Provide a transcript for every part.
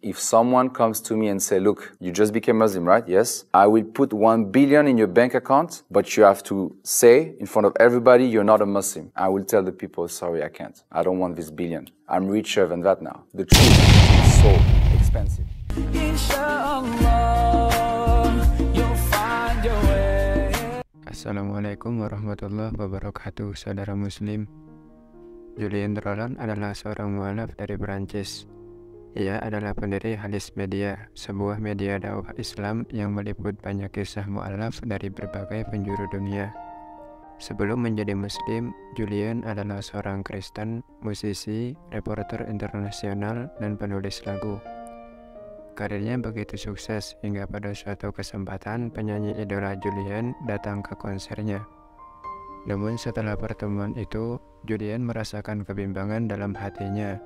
if someone comes to me and say, look, you just became Muslim, right? Yes. I will put 1 billion in your bank account, but you have to say in front of everybody, you're not a Muslim. I will tell the people, sorry, I can't. I don't want this billion. I'm richer than that now. The truth is so expensive. Assalamualaikum warahmatullahi wabarakatuh, saudara muslim. Julien Roland adalah seorang mualaf dari Perancis. Ia adalah pendiri Halis Media, sebuah media dakwah Islam yang meliput banyak kisah mualaf dari berbagai penjuru dunia. Sebelum menjadi muslim, Julien adalah seorang Kristen, musisi, reporter internasional, dan penulis lagu. Karirnya begitu sukses hingga pada suatu kesempatan penyanyi idola Julien datang ke konsernya. Namun setelah pertemuan itu, Julien merasakan kebimbangan dalam hatinya.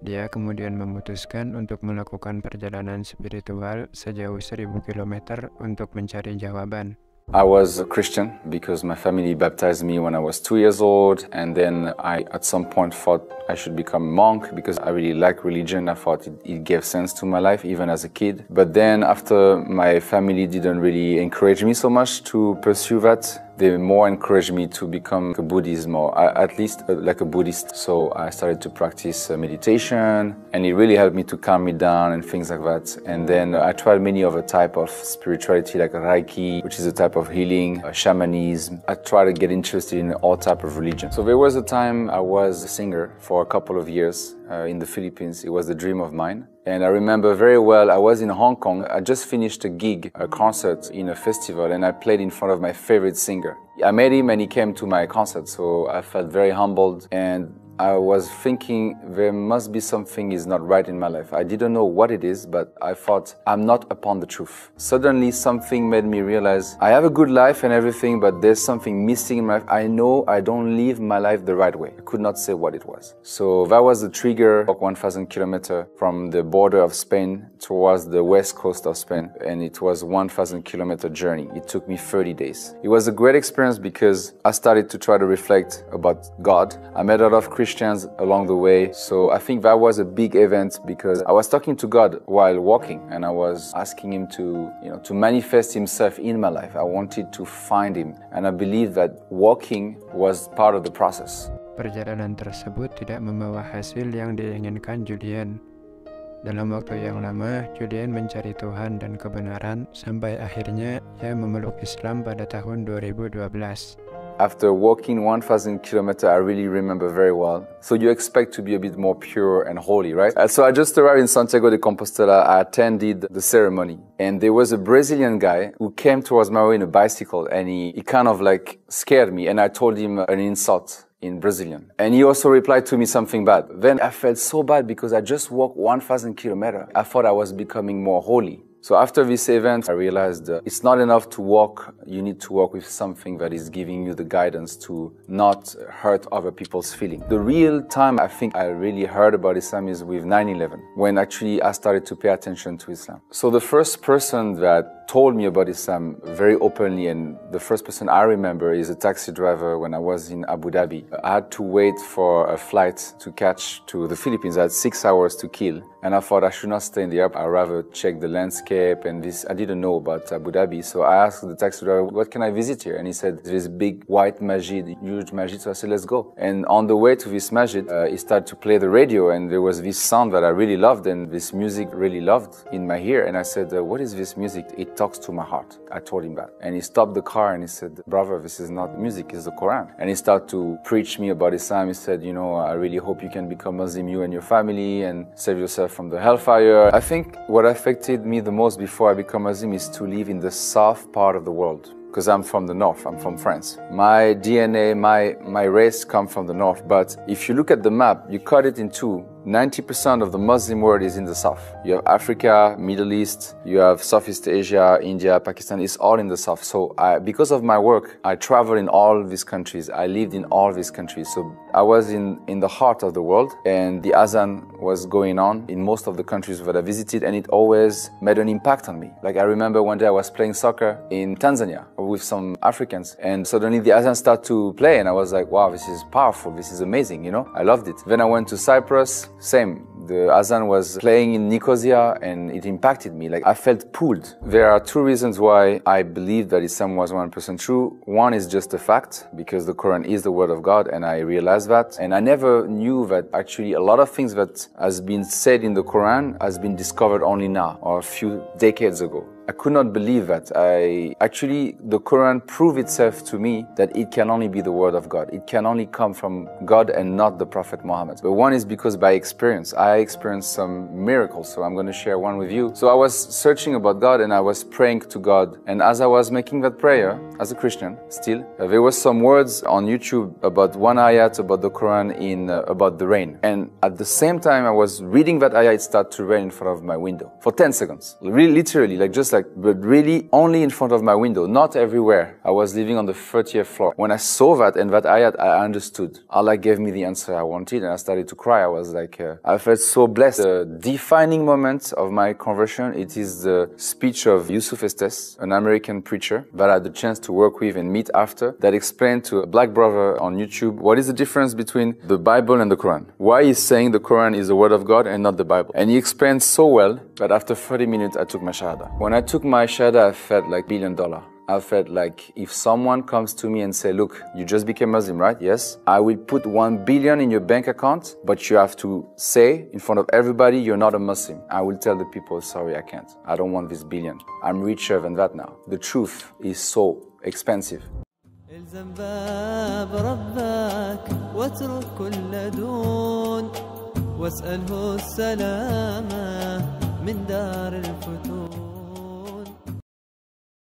Dia kemudian memutuskan untuk melakukan perjalanan spiritual sejauh 1000 km untuk mencari jawaban. I was a Christian because my family baptized me when I was 2 years old, and then I at some point thought I should become a monk because I really like religion. I thought it gave sense to my life even as a kid. But then after my family didn't really encourage me so much to pursue that, they more encouraged me to become a Buddhist, or at least like a Buddhist. So I started to practice meditation, and it really helped me to calm me down and things like that. And then I tried many other type of spirituality like Reiki, which is a type of healing, shamanism. I tried to get interested in all type of religion. So there was a time I was a singer for a couple of years in the Philippines. It was a dream of mine. And I remember very well, I was in Hong Kong. I just finished a gig, a concert in a festival, and I played in front of my favorite singer. I met him and he came to my concert, so I felt very humbled. And I was thinking there must be something is not right in my life. I didn't know what it is, but I thought I'm not upon the truth. Suddenly something made me realize I have a good life and everything, but there's something missing in my life. I know I don't live my life the right way. I could not say what it was. So that was the trigger. Walk 1,000 kilometers from the border of Spain towards the west coast of Spain, and it was 1,000 kilometer journey. It took me 30 days. It was a great experience because I started to try to reflect about God. I met a lot of Christians along the way. So I think that was a big event because I was talking to God while walking, and I was asking him to manifest himself in my life. I wanted to find him, and I believe that walking was part of the process. Perjalanan tersebut tidak membawa hasil yang diinginkan Julien. Dalam waktu yang lama, Julien mencari Tuhan dan kebenaran sampai akhirnya ia memeluk Islam pada tahun 2012. After walking 1,000 kilometers, I really remember very well. So you expect to be a bit more pure and holy, right? So I just arrived in Santiago de Compostela. I attended the ceremony, and there was a Brazilian guy who came towards my way in a bicycle, and he kind of like scared me, and I told him an insult in Brazilian. And he also replied to me something bad. Then I felt so bad because I just walked 1,000 kilometers. I thought I was becoming more holy. So after this event, I realized it's not enough to walk. You need to walk with something that is giving you the guidance to not hurt other people's feelings. The real time I think I really heard about Islam is with 9/11, when actually I started to pay attention to Islam. So the first person that told me about Islam very openly, and the first person I remember is a taxi driver when I was in Abu Dhabi. I had to wait for a flight to catch to the Philippines. I had 6 hours to kill, and I thought I should not stay in the airport. I'd rather check the landscape, and this I didn't know about Abu Dhabi. So I asked the taxi driver, what can I visit here? And he said, this big white masjid, huge masjid. So I said, let's go. And on the way to this masjid, he started to play the radio, and there was this sound that I really loved, and this music really loved in my ear. And I said, what is this music? It talks to my heart. I told him that. And he stopped the car and he said, brother, this is not music, it's the Quran. And he started to preach me about Islam. He said, I really hope you can become Muslim, you and your family, and save yourself from the hellfire. I think what affected me the most before I became Muslim is to live in the south part of the world. Because I'm from the north, I'm from France. My DNA, my race come from the north. But if you look at the map, you cut it in two. 90% of the Muslim world is in the south. You have Africa, Middle East, you have Southeast Asia, India, Pakistan, it's all in the south. So because of my work, I travel in all these countries. I lived in all these countries. So I was in the heart of the world, and the Azan was going on in most of the countries that I visited, and it always made an impact on me. Like I remember one day I was playing soccer in Tanzania with some Africans, and suddenly the Azan started to play, and I was like, wow, this is powerful, this is amazing, I loved it. Then I went to Cyprus, same, The Azan was playing in Nicosia and it impacted me. Like, I felt pulled. There are two reasons why I believe that Islam was 100% true. One is just a fact, because the Quran is the word of God, and I realized that. And I never knew that actually a lot of things that has been said in the Quran has been discovered only now, or a few decades ago. I could not believe that. The Quran proved itself to me that it can only be the word of God. It can only come from God and not the Prophet Muhammad. But one is because by experience, I experienced some miracles, so I'm going to share one with you. So I was searching about God and I was praying to God. And as I was making that prayer, as a Christian still, there were some words on YouTube about one ayat about the Quran about the rain. And at the same time I was reading that ayat, it started to rain in front of my window for 10 seconds. Really, literally, but really only in front of my window, not everywhere. I was living on the 30th floor. When I saw that and that ayat, I understood. Allah gave me the answer I wanted and I started to cry. I was like, I felt so blessed. The defining moment of my conversion, it is the speech of Yusuf Estes, an American preacher that I had the chance to work with and meet after, that explained to a black brother on YouTube what is the difference between the Bible and the Quran. Why he's saying the Quran is the word of God and not the Bible. And he explained so well that after 30 minutes I took my shahada. When I took my shahada, I felt like $1 billion. I felt like if someone comes to me and say, look, you just became Muslim, right? Yes. I will put 1 billion in your bank account, but you have to say in front of everybody, you're not a Muslim. I will tell the people, sorry, I can't. I don't want this billion. I'm richer than that now. The truth is so expensive. الزم باب ربك واترك كل دون واسأله السلامة من دار الفتون.